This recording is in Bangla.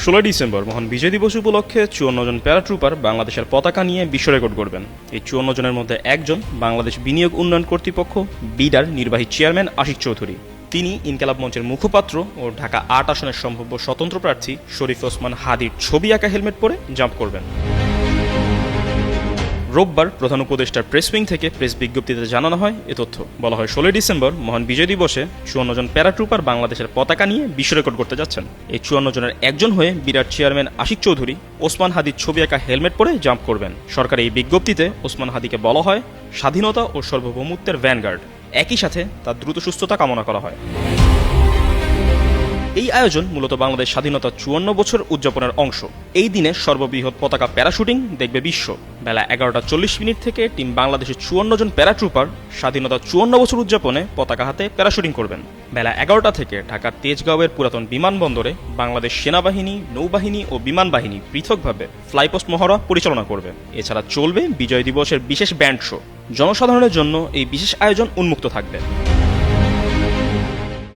16 ডিসেম্বর মহান বিজয় দিবস উপলক্ষে 54 জন প্যারাট্রুপার বাংলাদেশের পতাকা নিয়ে বিশ্ব রেকর্ড করবেন। এই 54 জনের মধ্যে একজন বাংলাদেশ বিনিয়োগ উন্নয়ন কর্তৃপক্ষ বিডার নির্বাহী চেয়ারম্যান আশিক চৌধুরী। তিনি ইনকিলাব মঞ্চের মুখপাত্র ও ঢাকা 8 আসনের সম্ভাব্য স্বতন্ত্র প্রার্থী শরীফ ওসমান হাদির ছবি আঁকা হেলমেট পরে জাম্প করবেন। রোববার প্রধান উপদেষ্টার প্রেস উইং থেকে প্রেস বিজ্ঞপ্তিতে জানানো হয় এ তথ্য। বলা হয় 16 ডিসেম্বর মহান বিজয় দিবসে 54 জন প্যারাট্রুপার বাংলাদেশের পতাকা নিয়ে বিশ্ব রেকর্ড করতে যাচ্ছেন। এই 54 জনের একজন হয়ে বিরাট চেয়ারম্যান আশিক চৌধুরী ওসমান হাদির ছবি আঁকা হেলমেট পরে জাম্প করবেন। সরকারি এই বিজ্ঞপ্তিতে ওসমান হাদিকে বলা হয় স্বাধীনতা ও সার্বভৌমত্বের ভ্যানগার্ড। একই সাথে তার দ্রুত সুস্থতা কামনা করা হয়। এই আয়োজন মূলত বাংলাদেশ স্বাধীনতা 54 বছর উদযাপনের অংশ। এই দিনে সর্ববৃহৎ পতাকা প্যারাশুটিং দেখবে বিশ্ব। বেলা 11:40 থেকে টিম বাংলাদেশের 54 জন প্যারাট্রুপার স্বাধীনতা 54 বছর উদযাপনে পতাকা হাতে প্যারাশুটিং করবেন। বেলা 11টা থেকে ঢাকার তেজগাঁওয়ের পুরাতন বিমানবন্দরে বাংলাদেশ সেনাবাহিনী, নৌবাহিনী ও বিমান বাহিনী পৃথকভাবে ফ্লাইপোস্ট মহড়া পরিচালনা করবে। এছাড়া চলবে বিজয় দিবসের বিশেষ ব্যান্ড শো। জনসাধারণের জন্য এই বিশেষ আয়োজন উন্মুক্ত থাকবে।